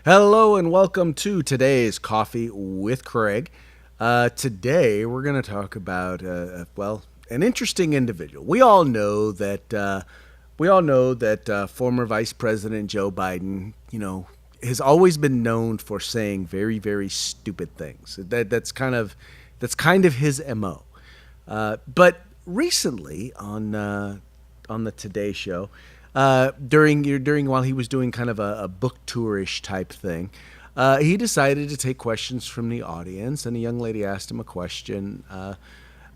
Hello and welcome to today's Coffee with Craig. Today we're going to talk about an interesting individual. We all know that former Vice President Joe Biden, has always been known for saying very, very stupid things. That's kind of his MO. But recently on the Today Show, during while he was doing kind of a book tourish type thing, he decided to take questions from the audience, and a young lady asked him a question,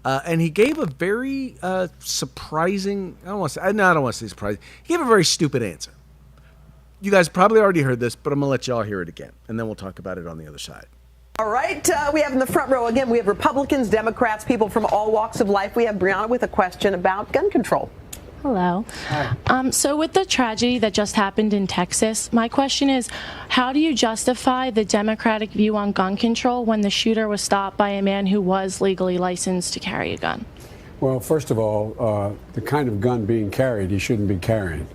and he gave a very surprising. I don't want to say surprising. He gave a very stupid answer. You guys probably already heard this, but I'm gonna let y'all hear it again, and then we'll talk about it on the other side. All right, we have in the front row again. We have Republicans, Democrats, people from all walks of life. We have Brianna with a question about gun control. Hello. Hi. So with the tragedy that just happened in Texas, my question is, how do you justify the Democratic view on gun control when the shooter was stopped by a man who was legally licensed to carry a gun? Well, first of all, the kind of gun being carried, he shouldn't be carrying.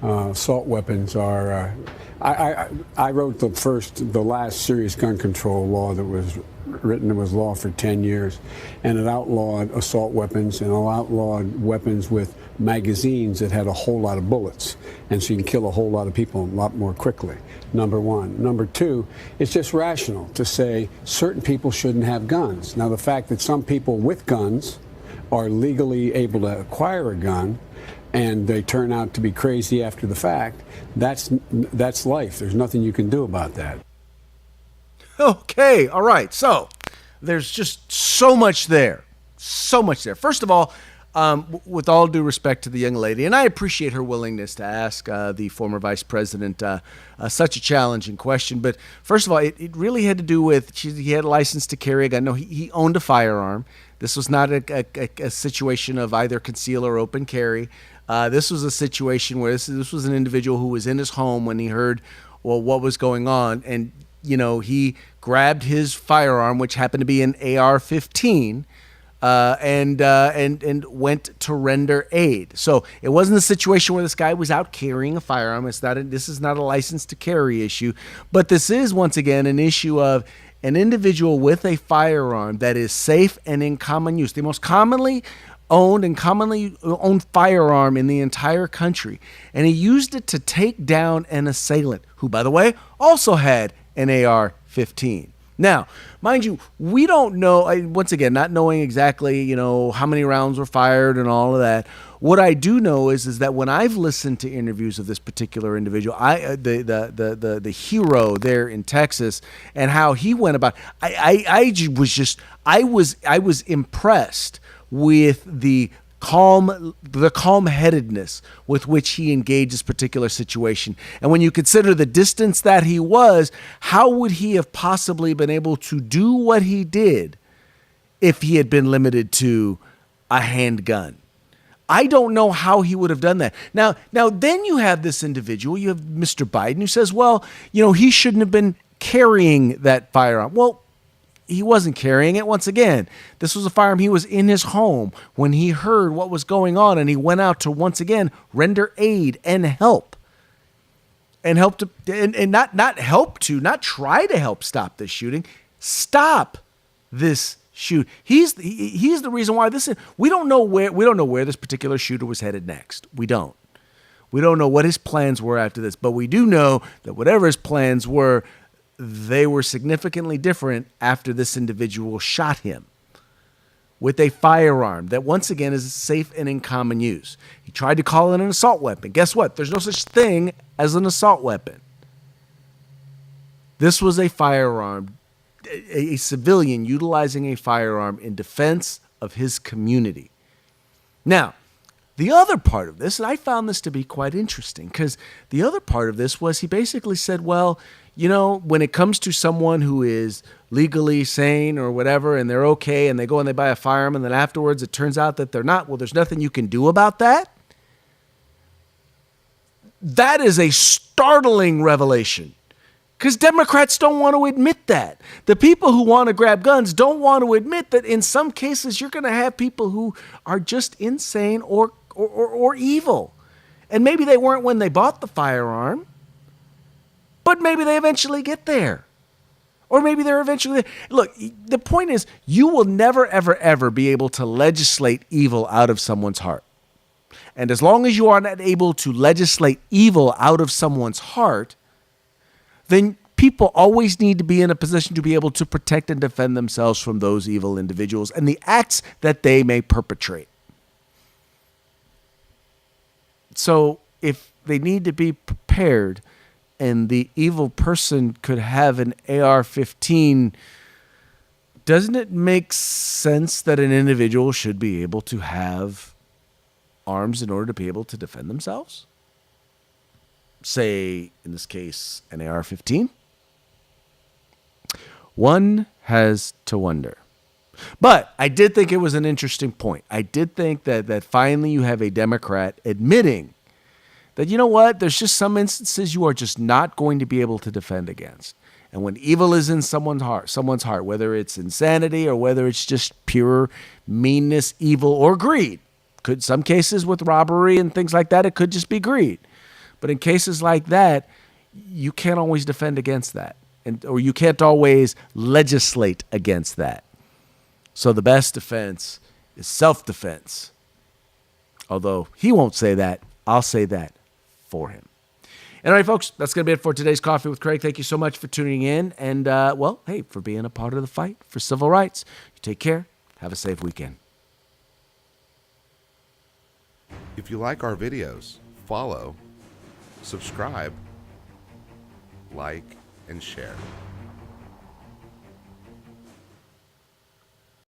Assault weapons are. I wrote the last serious gun control law that was written. It was law for 10 years, and it outlawed assault weapons and it outlawed weapons with magazines that had a whole lot of bullets, and so you can kill a whole lot of people a lot more quickly. Number one. Number two, it's just rational to say certain people shouldn't have guns. Now, the fact that some people with guns are legally able to acquire a gun and they turn out to be crazy after the fact, that's life. There's nothing you can do about that. Okay, all right. So there's just so much there. So much there. First of all, with all due respect to the young lady, and I appreciate her willingness to ask the former vice president such a challenging question. But first of all, it really had to do with he had a license to carry a gun. No, he owned a firearm. This was not a situation of either conceal or open carry. This was a situation where this was an individual who was in his home when he heard what was going on, and he grabbed his firearm, which happened to be an AR-15. And went to render aid. So it wasn't a situation where this guy was out carrying a firearm. This is not a license to carry issue, but this is once again an issue of an individual with a firearm that is safe and in common use. The most commonly owned firearm in the entire country, and he used it to take down an assailant who, by the way, also had an AR-15. Now, mind you, we don't know, once again, not knowing exactly, how many rounds were fired and all of that. What I do know is that when I've listened to interviews of this particular individual, the hero there in Texas, and how he went about, I was impressed with the calm-headedness with which he engaged this particular situation. And when you consider the distance that he was, how would he have possibly been able to do what he did if he had been limited to a handgun? I don't know how he would have done that. Now then you have this individual, you have Mr. Biden, who says, well, he shouldn't have been carrying that firearm. Well, he wasn't carrying it. Once again, this was a firearm. He was in his home when he heard what was going on, and he went out to once again render aid and help, and not try to help stop this shooting, stop this shoot. He's the reason why we don't know where this particular shooter was headed next. We don't know what his plans were after this, but we do know that whatever his plans were, they were significantly different after this individual shot him with a firearm that, once again, is safe and in common use. He tried to call it an assault weapon. Guess what? There's no such thing as an assault weapon. This was a firearm, a civilian utilizing a firearm in defense of his community. Now, the other part of this, and I found this to be quite interesting, because the other part of this was he basically said, well, when it comes to someone who is legally sane or whatever, and they're okay, and they go and they buy a firearm, and then afterwards it turns out that they're not, well, there's nothing you can do about that. That is a startling revelation, Because Democrats don't want to admit that. The people who want to grab guns don't want to admit that in some cases you're going to have people who are just insane or evil. And maybe they weren't when they bought the firearm, but maybe they eventually get there. Or maybe they're eventually there. Look, the point is, you will never, ever, ever be able to legislate evil out of someone's heart. And as long as you are not able to legislate evil out of someone's heart, then people always need to be in a position to be able to protect and defend themselves from those evil individuals and the acts that they may perpetrate. So if they need to be prepared and the evil person could have an AR-15, doesn't it make sense that an individual should be able to have arms in order to be able to defend themselves? Say, in this case, an AR-15? One has to wonder. But I did think it was an interesting point. I did think that finally you have a Democrat admitting that, you know what, there's just some instances you are just not going to be able to defend against. And when evil is in someone's heart, whether it's insanity or whether it's just pure meanness, evil, or greed. Some cases with robbery and things like that, it could just be greed. But in cases like that, you can't always defend against that. Or you can't always legislate against that. So the best defense is self-defense. Although he won't say that, I'll say that for him. And all right, folks, that's going to be it for today's Coffee with Craig. Thank you so much for tuning in. And, well, hey, for being a part of the fight for civil rights. You take care. Have a safe weekend. If you like our videos, follow, subscribe, like, and share.